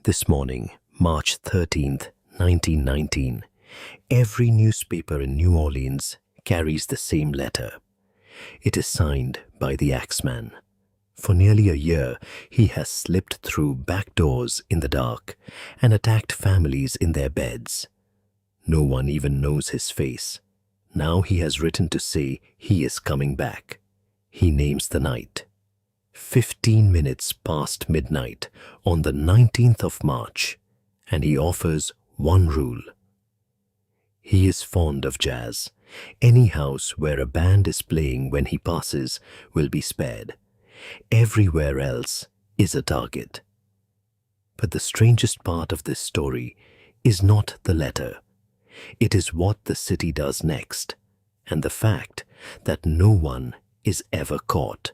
This morning, March 13th, 1919, every newspaper in New Orleans carries the same letter. It is signed by the Axeman. For nearly a year, he has slipped through back doors in the dark and attacked families in their beds. No one even knows his face. Now he has written to say he is coming back. He names the night. 15 minutes past midnight on the 19th of March, and he offers one rule. He is fond of jazz. Any house where a band is playing when he passes will be spared. Everywhere else is a target. But the strangest part of this story is not the letter. It is what the city does next, and the fact that no one is ever caught.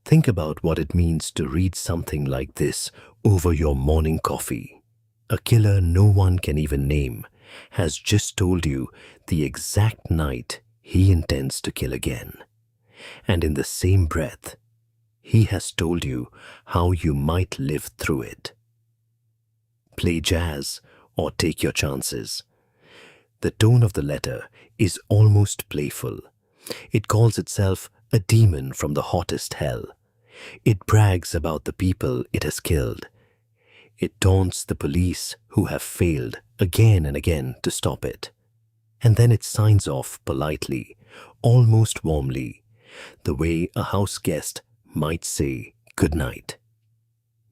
Think about what it means to read something like this over your morning coffee. A killer no one can even name has just told you the exact night he intends to kill again. And in the same breath, he has told you how you might live through it. Play jazz or take your chances. The tone of the letter is almost playful. It calls itself a demon from the hottest hell. It brags about the people it has killed. It taunts the police who have failed again and again to stop it. And then it signs off politely, almost warmly, the way a house guest might say good night.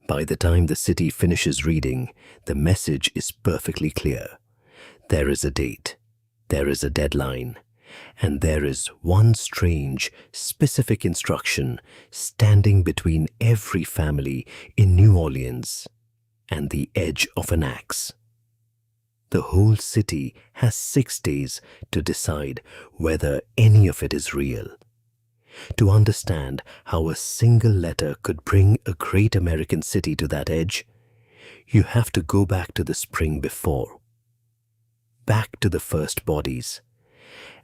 By the time the city finishes reading, the message is perfectly clear. There is a date, there is a deadline, and there is one strange, specific instruction standing between every family in New Orleans and the edge of an axe. The whole city has 6 days to decide whether any of it is real. To understand how a single letter could bring a great American city to that edge, you have to go back to the spring before. Back to the first bodies,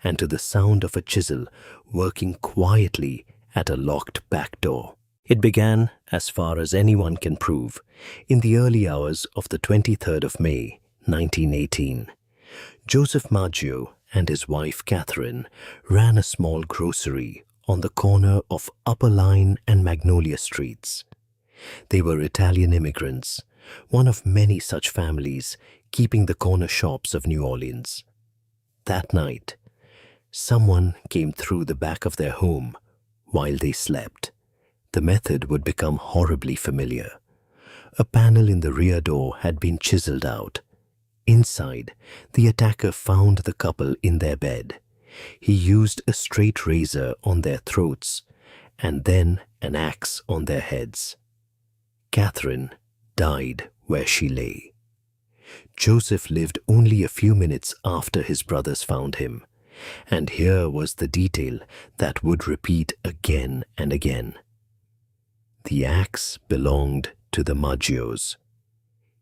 and to the sound of a chisel working quietly at a locked back door. It began, as far as anyone can prove, in the early hours of the 23rd of May, 1918. Joseph Maggio and his wife Catherine ran a small grocery on the corner of Upper Line and Magnolia Streets. They were Italian immigrants, one of many such families keeping the corner shops of New Orleans. That night, someone came through the back of their home while they slept. The method would become horribly familiar. A panel in the rear door had been chiseled out. Inside, the attacker found the couple in their bed. He used a straight razor on their throats and then an axe on their heads. Catherine died where she lay. Joseph lived only a few minutes after his brothers found him, and here was the detail that would repeat again and again. The axe belonged to the Maggios.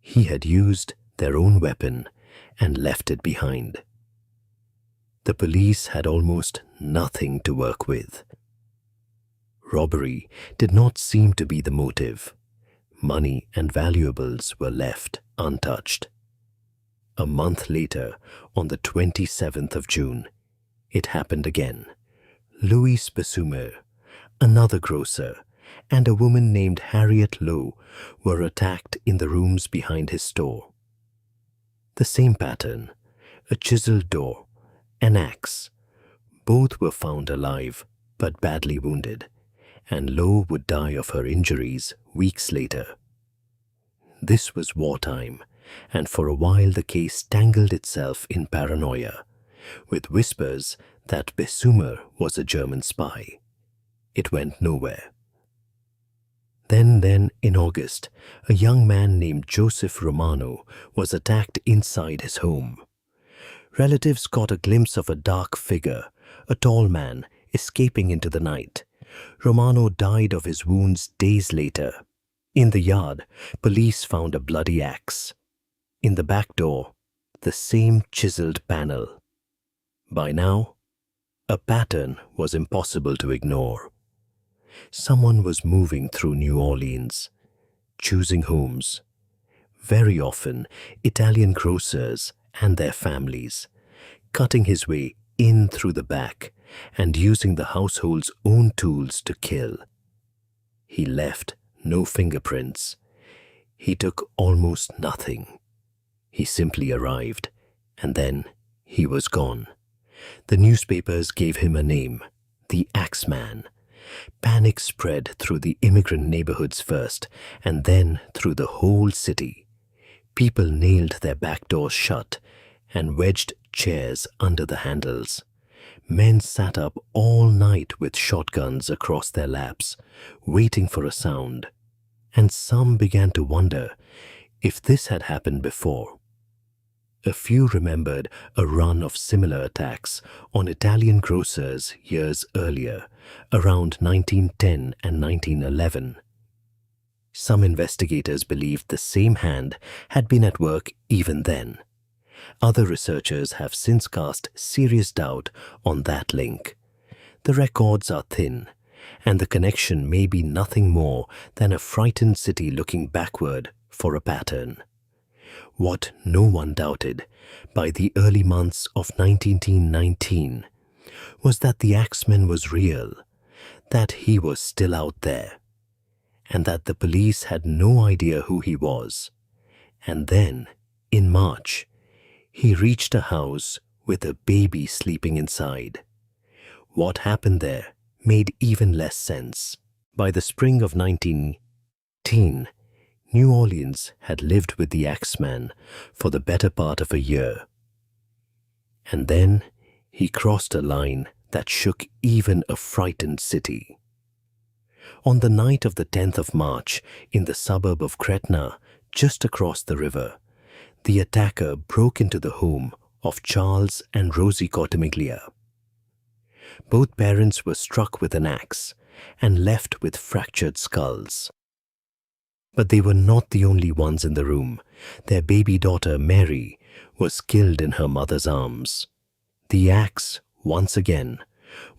He had used their own weapon and left it behind. The police had almost nothing to work with. Robbery did not seem to be the motive. Money and valuables were left untouched. A month later, on the 27th of June, it happened again. Louis Bessumer, another grocer, and a woman named Harriet Lowe were attacked in the rooms behind his store. The same pattern, a chiseled door, an axe. Both were found alive but badly wounded, and Lowe would die of her injuries weeks later. This was wartime, and for a while the case tangled itself in paranoia, with whispers that Bessumer was a German spy. It went nowhere. Then in August, a young man named Joseph Romano was attacked inside his home. Relatives caught a glimpse of a dark figure, a tall man, escaping into the night. Romano died of his wounds days later. In the yard, police found a bloody axe. In the back door, the same chiseled panel. By now, a pattern was impossible to ignore. Someone was moving through New Orleans, choosing homes, very often Italian grocers and their families, cutting his way in through the back and using the household's own tools to kill. He left no fingerprints. He took almost nothing. He simply arrived, and then he was gone. The newspapers gave him a name, the Axeman. Panic spread through the immigrant neighborhoods first, and then through the whole city. People nailed their back doors shut and wedged chairs under the handles. Men sat up all night with shotguns across their laps, waiting for a sound. And some began to wonder if this had happened before. A few remembered a run of similar attacks on Italian grocers years earlier, around 1910 and 1911. Some investigators believed the same hand had been at work even then. Other researchers have since cast serious doubt on that link. The records are thin, and the connection may be nothing more than a frightened city looking backward for a pattern. What no one doubted by the early months of 1919 was that the Axeman was real, that he was still out there, and that the police had no idea who he was. And then, in March, he reached a house with a baby sleeping inside. What happened there made even less sense. By the spring of 1910, New Orleans had lived with the Axeman for the better part of a year. And then he crossed a line that shook even a frightened city. On the night of the 10th of March, in the suburb of Gretna, just across the river, the attacker broke into the home of Charles and Rosie Cortimiglia. Both parents were struck with an axe and left with fractured skulls. But they were not the only ones in the room. Their baby daughter, Mary, was killed in her mother's arms. The axe, once again,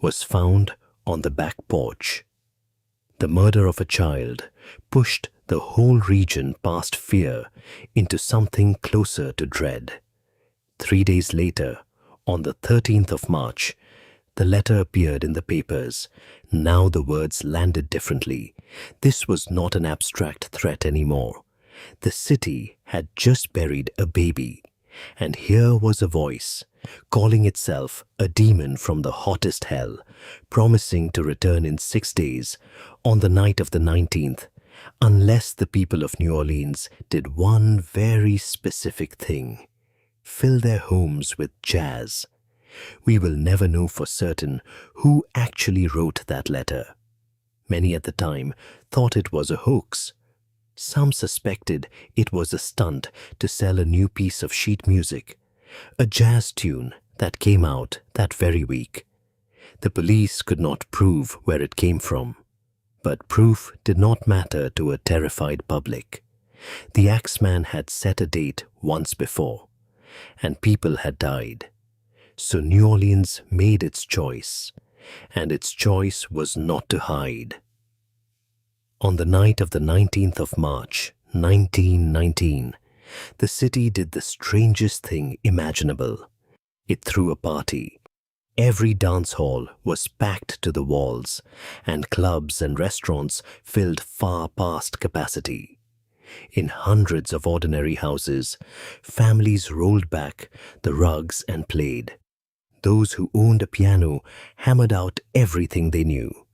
was found on the back porch. The murder of a child pushed the whole region past fear into something closer to dread. 3 days later, on the 13th of March, the letter appeared in the papers. Now the words landed differently. This was not an abstract threat anymore. The city had just buried a baby, and here was a voice, calling itself a demon from the hottest hell, promising to return in 6 days, on the night of the 19th, unless the people of New Orleans did one very specific thing: fill their homes with jazz. We will never know for certain who actually wrote that letter. Many at the time thought it was a hoax. Some suspected it was a stunt to sell a new piece of sheet music, a jazz tune that came out that very week. The police could not prove where it came from, but proof did not matter to a terrified public. The Axeman had set a date once before, and people had died. So New Orleans made its choice, and its choice was not to hide. On the night of the 19th of March, 1919, the city did the strangest thing imaginable. It threw a party. Every dance hall was packed to the walls, and clubs and restaurants filled far past capacity. In hundreds of ordinary houses, families rolled back the rugs and played. Those who owned a piano hammered out everything they knew.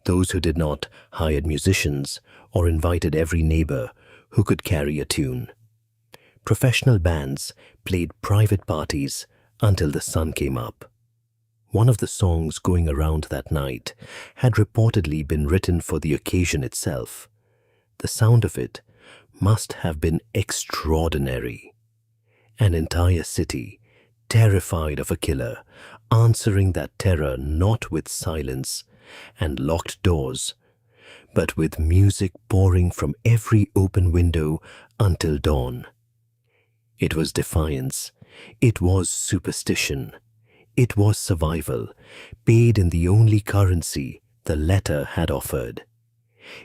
Those who did not hired musicians or invited every neighbor who could carry a tune. Professional bands played private parties until the sun came up. One of the songs going around that night had reportedly been written for the occasion itself. The sound of it must have been extraordinary. An entire city, terrified of a killer, answering that terror not with silence and locked doors, but with music pouring from every open window until dawn. It was defiance. It was superstition. It was survival, paid in the only currency the letter had offered.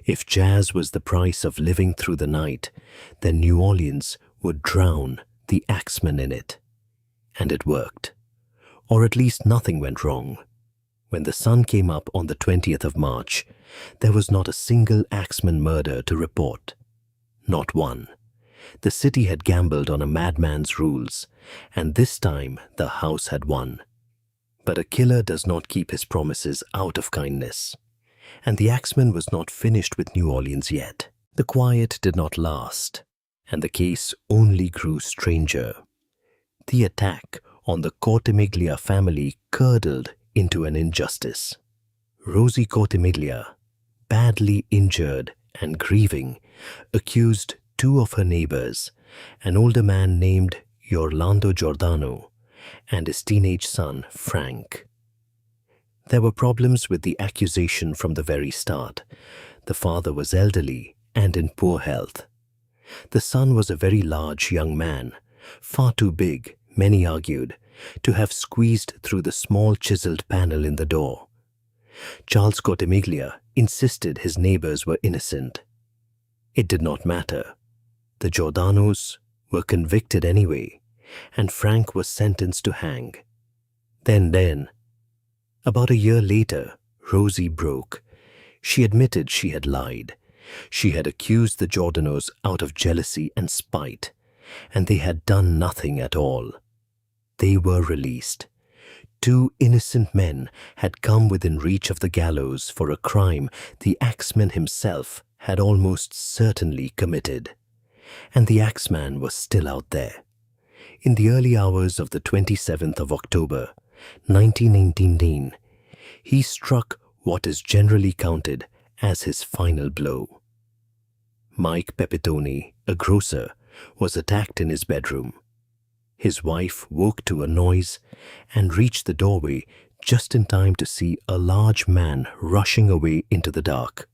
If jazz was the price of living through the night, then New Orleans would drown the Axeman in it. And it worked. Or at least nothing went wrong. When the sun came up on the 20th of March, there was not a single Axeman murder to report. Not one. The city had gambled on a madman's rules, and this time the house had won. But a killer does not keep his promises out of kindness. And the Axeman was not finished with New Orleans yet. The quiet did not last, and the case only grew stranger. The attack on the Cortimiglia family curdled into an injustice. Rosie Cortimiglia, badly injured and grieving, accused two of her neighbors, an older man named Orlando Giordano and his teenage son Frank. There were problems with the accusation from the very start. The father was elderly and in poor health. The son was a very large young man, far too big, many argued, to have squeezed through the small chiseled panel in the door. Charles Cortimiglia insisted his neighbors were innocent. It did not matter. The Giordanos were convicted anyway, and Frank was sentenced to hang. Then, about a year later, Rosie broke. She admitted she had lied. She had accused the Giordanos out of jealousy and spite, and they had done nothing at all. They were released. Two innocent men had come within reach of the gallows for a crime the Axeman himself had almost certainly committed. And the Axeman was still out there. In the early hours of the 27th of October, 1919, he struck what is generally counted as his final blow. Mike Pepitone, a grocer, was attacked in his bedroom. His wife woke to a noise and reached the doorway just in time to see a large man rushing away into the dark.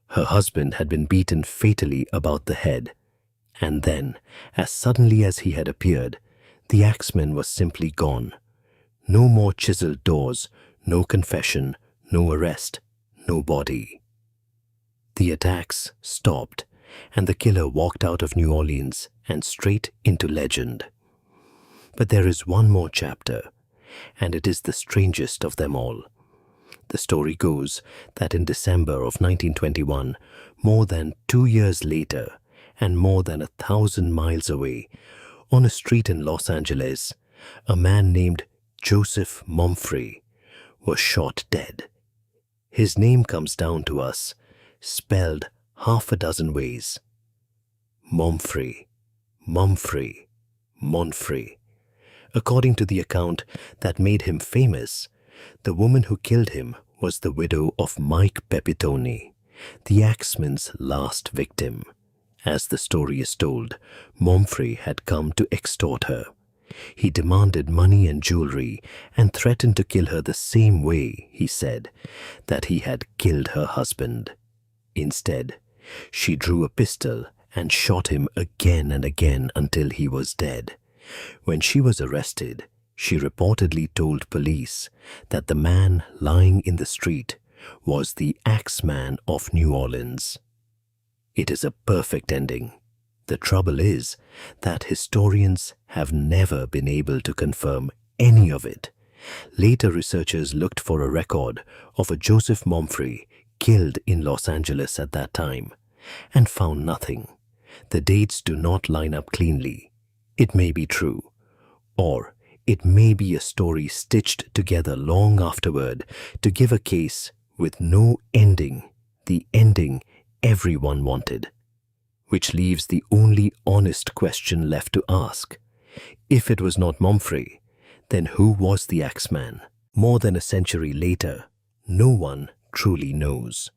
Her husband had been beaten fatally about the head, and then, as suddenly as he had appeared, the Axeman was simply gone. No more chiseled doors, no confession, no arrest, no body. The attacks stopped, and the killer walked out of New Orleans and straight into legend. But there is one more chapter, and it is the strangest of them all. The story goes that in December of 1921, more than 2 years later, and more than 1,000 miles away, on a street in Los Angeles, a man named Joseph Mumfre was shot dead. His name comes down to us, spelled half a dozen ways. Mumfre, Mumfre, Monfre. According to the account that made him famous, the woman who killed him was the widow of Mike Pepitone, the Axeman's last victim. As the story is told, Mumfre had come to extort her. He demanded money and jewelry and threatened to kill her the same way, he said, that he had killed her husband. Instead, she drew a pistol and shot him again and again until he was dead. When she was arrested, she reportedly told police that the man lying in the street was the Axeman of New Orleans. It is a perfect ending. The trouble is that historians have never been able to confirm any of it. Later researchers looked for a record of a Joseph Mumfre killed in Los Angeles at that time and found nothing. The dates do not line up cleanly. It may be true, or it may be a story stitched together long afterward to give a case with no ending, the ending everyone wanted. Which leaves the only honest question left to ask. If it was not Mumfre, then who was the Axeman? More than a century later, no one truly knows.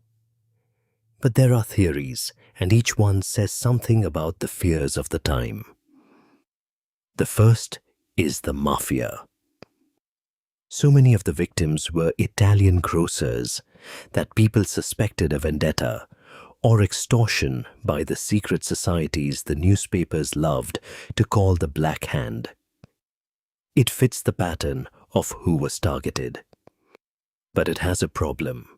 But there are theories, and each one says something about the fears of the time. The first is the mafia. So many of the victims were Italian grocers that people suspected a vendetta or extortion by the secret societies the newspapers loved to call the Black Hand. It fits the pattern of who was targeted. But it has a problem.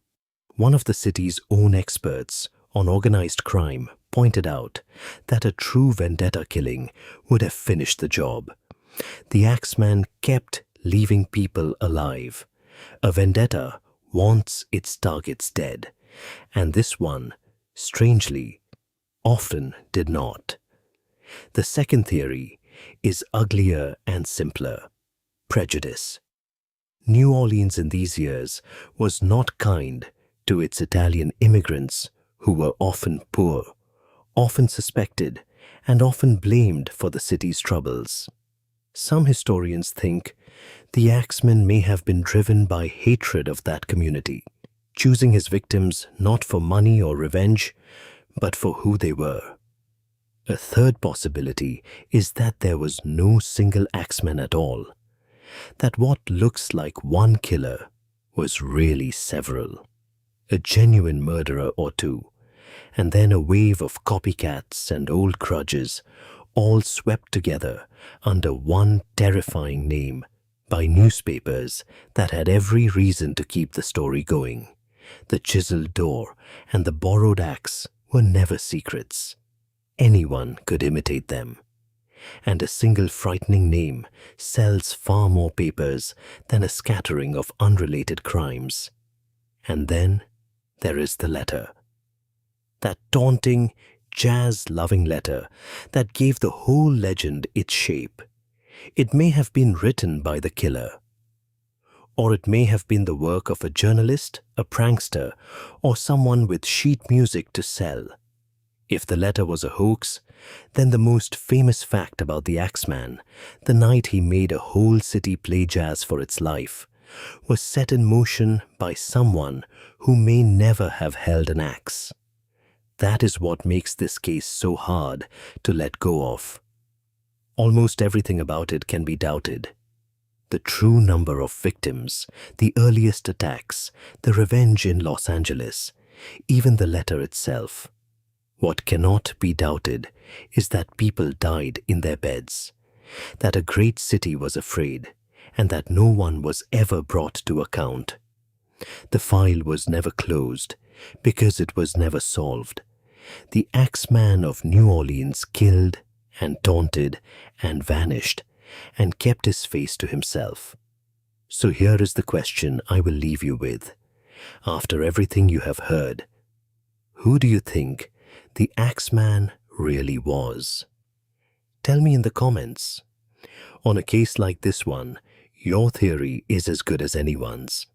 One of the city's own experts on organized crime pointed out that a true vendetta killing would have finished the job. The Axeman kept leaving people alive. A vendetta wants its targets dead, and this one, strangely, often did not. The second theory is uglier and simpler: prejudice. New Orleans in these years was not kind to its Italian immigrants, who were often poor, often suspected, and often blamed for the city's troubles. Some historians think the Axeman may have been driven by hatred of that community, choosing his victims not for money or revenge, but for who they were. A third possibility is that there was no single Axeman at all, that what looks like one killer was really several, a genuine murderer or two, and then a wave of copycats and old grudges, all swept together under one terrifying name by newspapers that had every reason to keep the story going. The chiseled door and the borrowed axe were never secrets. Anyone could imitate them. And a single frightening name sells far more papers than a scattering of unrelated crimes. And then there is the letter. That taunting, jazz-loving letter that gave the whole legend its shape. It may have been written by the killer, or it may have been the work of a journalist, a prankster, or someone with sheet music to sell. If the letter was a hoax, then the most famous fact about the Axeman, the night he made a whole city play jazz for its life, was set in motion by someone who may never have held an axe. That is what makes this case so hard to let go of. Almost everything about it can be doubted. The true number of victims, the earliest attacks, the revenge in Los Angeles, even the letter itself. What cannot be doubted is that people died in their beds, that a great city was afraid, and that no one was ever brought to account. The file was never closed because it was never solved. The Axeman of New Orleans killed and taunted and vanished and kept his face to himself. So here is the question I will leave you with. After everything you have heard, who do you think the Axeman really was? Tell me in the comments. On a case like this one, your theory is as good as anyone's.